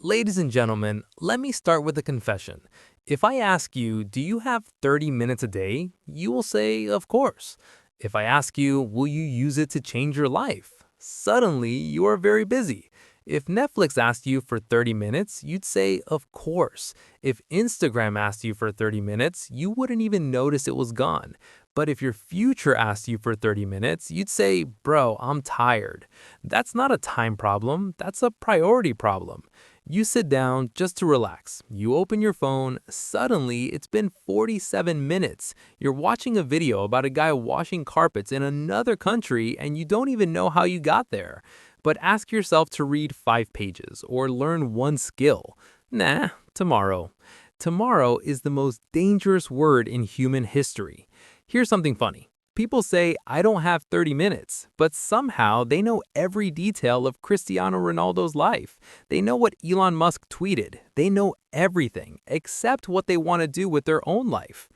Ladies and gentlemen, let me start with a confession. If I ask you, do you have 30 minutes a day? You will say, of course. If I ask you, will you use it to change your life? Suddenly, you are very busy. If Netflix asked you for 30 minutes, you'd say, of course. If Instagram asked you for 30 minutes, you wouldn't even notice it was gone. But if your future asked you for 30 minutes, you'd say, bro, I'm tired. That's not a time problem, that's a priority problem. You sit down just to relax. You open your phone. Suddenly, it's been 47 minutes. You're watching a video about a guy washing carpets in another country and you don't even know how you got there. But ask yourself to read 5 pages or learn one skill. Nah, tomorrow. Tomorrow is the most dangerous word in human history. Here's something funny. People say, I don't have 30 minutes, but somehow they know every detail of Cristiano Ronaldo's life. They know what Elon Musk tweeted. They know everything except what they want to do with their own life.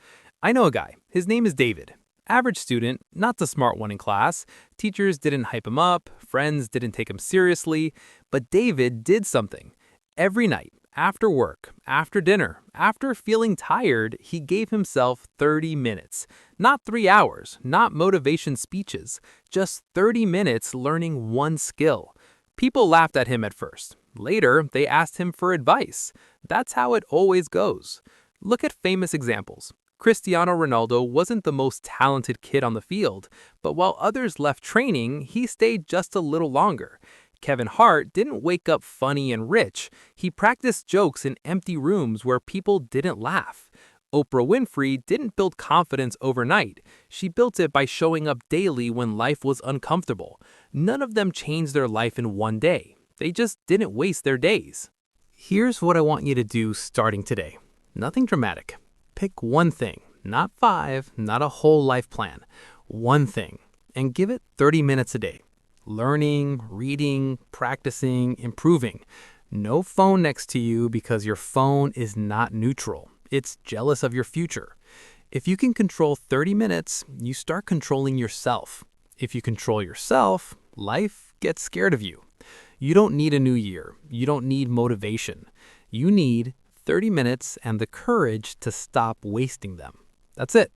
I know a guy. His name is David. Average student, not the smart one in class. Teachers didn't hype him up. Friends didn't take him seriously. But David did something. Every night, after work, after dinner, after feeling tired, he gave himself 30 minutes. Not 3 hours, not motivation speeches, just 30 minutes learning one skill. People laughed at him at first. Later, they asked him for advice. That's how it always goes. Look at famous examples. Cristiano Ronaldo wasn't the most talented kid on the field, but while others left training, he stayed just a little longer. Kevin Hart didn't wake up funny and rich. He practiced jokes in empty rooms where people didn't laugh. Oprah Winfrey didn't build confidence overnight. She built it by showing up daily when life was uncomfortable. None of them changed their life in one day. They just didn't waste their days. Here's what I want you to do starting today. Nothing dramatic. Pick one thing, not 5, not a whole life plan. One thing, and give it 30 minutes a day. Learning, reading, practicing, improving. No phone next to you because your phone is not neutral. It's jealous of your future. If you can control 30 minutes, you start controlling yourself. If you control yourself, life gets scared of you. You don't need a new year. You don't need motivation. You need 30 minutes and the courage to stop wasting them. That's it.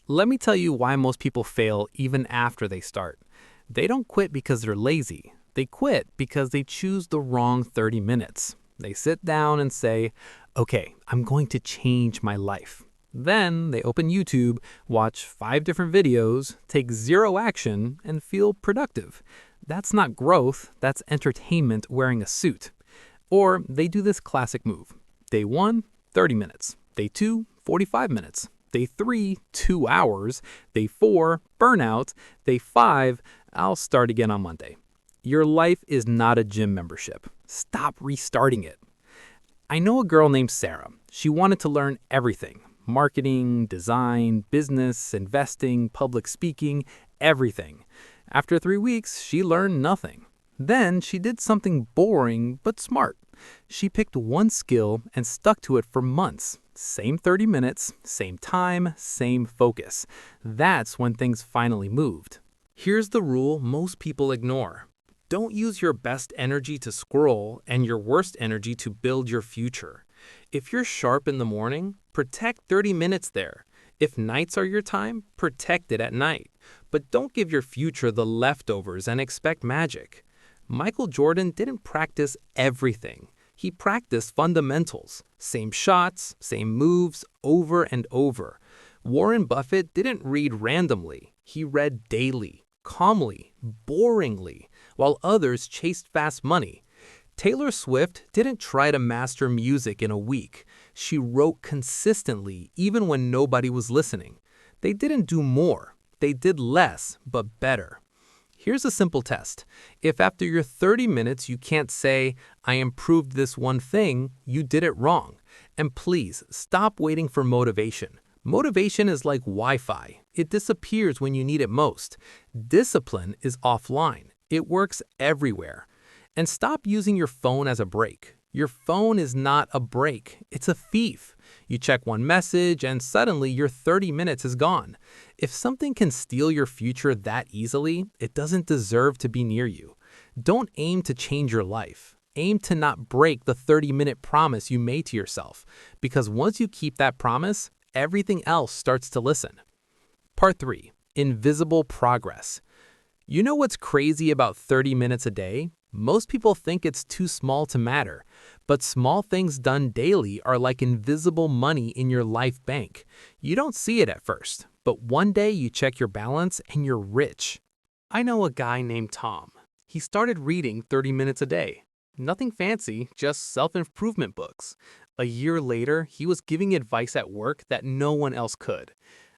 Let me tell you why most people fail even after they start. They don't quit because they're lazy. They quit because they choose the wrong 30 minutes. They sit down and say, okay, I'm going to change my life. Then they open YouTube, watch 5 different videos, take 0 action, and feel productive. That's not growth, that's entertainment wearing a suit. Or they do this classic move. Day 1, 30 minutes. Day 2, 45 minutes. Day 3, 2 hours. Day 4, burnout. Day 5, I'll start again on Monday. Your life is not a gym membership. Stop restarting it. I know a girl named Sarah. She wanted to learn everything. Marketing, design, business, investing, public speaking, everything. After 3 weeks, she learned nothing. Then she did something boring but smart. She picked one skill and stuck to it for months. Same 30 minutes, same time, same focus. That's when things finally moved. Here's the rule most people ignore. Don't use your best energy to scroll and your worst energy to build your future. If you're sharp in the morning, protect 30 minutes there. If nights are your time, protect it at night. But don't give your future the leftovers and expect magic. Michael Jordan didn't practice everything. He practiced fundamentals, same shots, same moves, over and over. Warren Buffett didn't read randomly. He read daily, calmly, boringly, while others chased fast money. Taylor Swift didn't try to master music in a week. She wrote consistently even when nobody was listening. They didn't do more. They did less, but better. Here's a simple test. If after your 30 minutes you can't say, I improved this one thing, you did it wrong. And please, stop waiting for motivation. Motivation is like Wi-Fi. It disappears when you need it most. Discipline is offline. It works everywhere. And stop using your phone as a break. Your phone is not a break. It's a thief. You check one message and suddenly your 30 minutes is gone. If something can steal your future that easily, it doesn't deserve to be near you. Don't aim to change your life. Aim to not break the 30-minute promise you made to yourself, because once you keep that promise, everything else starts to listen. Part 3. Invisible progress. You know what's crazy about 30 minutes a day? Most people think it's too small to matter, but small things done daily are like invisible money in your life bank. You don't see it at first, but one day you check your balance and you're rich. I know a guy named Tom. He started reading 30 minutes a day. Nothing fancy, just self-improvement books. A year later, he was giving advice at work that no one else could.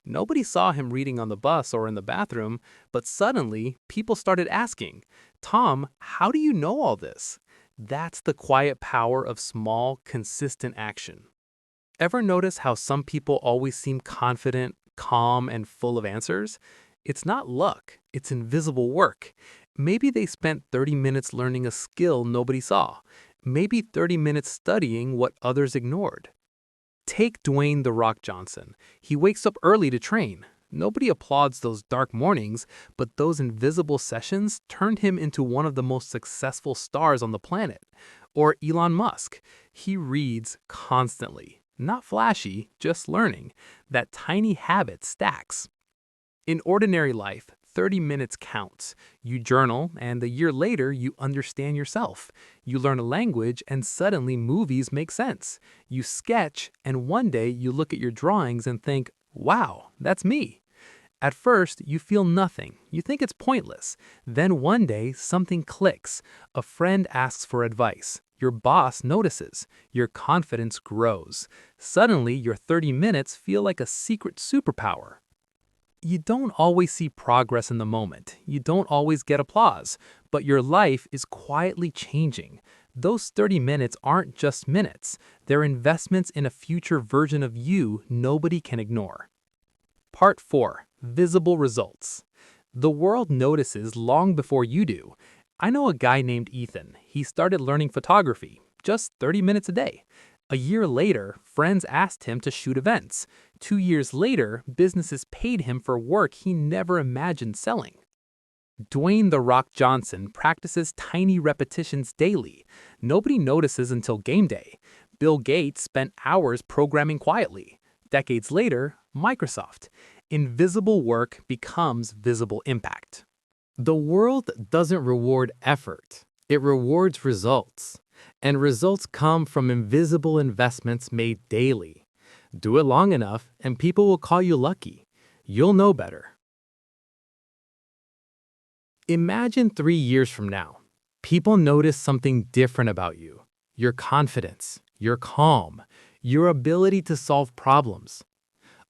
Nobody saw him reading on the bus or in the bathroom, but suddenly, people started asking, "Tom, how do you know all this?" That's the quiet power of small, consistent action. Ever notice how some people always seem confident, calm, and full of answers? It's not luck, it's invisible work. Maybe they spent 30 minutes learning a skill nobody saw. Maybe 30 minutes studying what others ignored. Take Dwayne "The Rock" Johnson. He wakes up early to train. Nobody applauds those dark mornings, but those invisible sessions turned him into one of the most successful stars on the planet. Or Elon Musk. He reads constantly. Not flashy, just learning. That tiny habit stacks. In ordinary life, 30 minutes counts. You journal, and a year later, you understand yourself. You learn a language, and suddenly movies make sense. You sketch, and one day you look at your drawings and think, wow, that's me. At first, you feel nothing. You think it's pointless. Then one day, something clicks. A friend asks for advice. Your boss notices. Your confidence grows. Suddenly, your 30 minutes feel like a secret superpower. You don't always see progress in the moment. You don't always get applause, but your life is quietly changing. Those 30 minutes aren't just minutes. They're investments in a future version of you nobody can ignore. Part 4. Visible results. The world notices long before you do. I know a guy named Ethan. He started learning photography, just 30 minutes a day. A year later, friends asked him to shoot events. 2 years later, businesses paid him for work he never imagined selling. Dwayne "The Rock" Johnson practices tiny repetitions daily. Nobody notices until game day. Bill Gates spent hours programming quietly. Decades later, Microsoft. Invisible work becomes visible impact. The world doesn't reward effort. It rewards results. And results come from invisible investments made daily. Do it long enough, and people will call you lucky. You'll know better. Imagine 3 years from now. People notice something different about you. Your confidence, your calm, your ability to solve problems.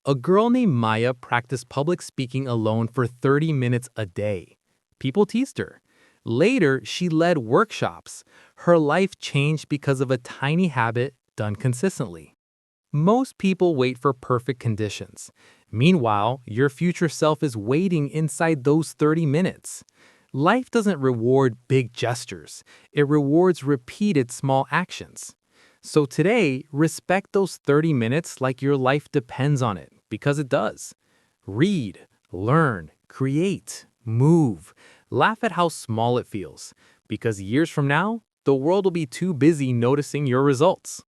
A girl named Maya practiced public speaking alone for 30 minutes a day. People teased her. Later, she led workshops. Her life changed because of a tiny habit done consistently. Most people wait for perfect conditions. Meanwhile, your future self is waiting inside those 30 minutes. Life doesn't reward big gestures. It rewards repeated small actions. So today, respect those 30 minutes like your life depends on it, because it does. Read, learn, create, move. Laugh at how small it feels, because years from now, the world will be too busy noticing your results.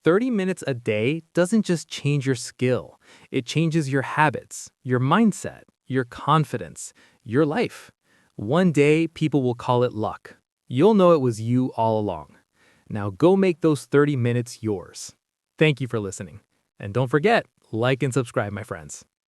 30 minutes a day doesn't just change your skill. It changes your habits, your mindset, your confidence, your life. One day, people will call it luck. You'll know it was you all along. Now go make those 30 minutes yours. Thank you for listening. And don't forget, like and subscribe, my friends.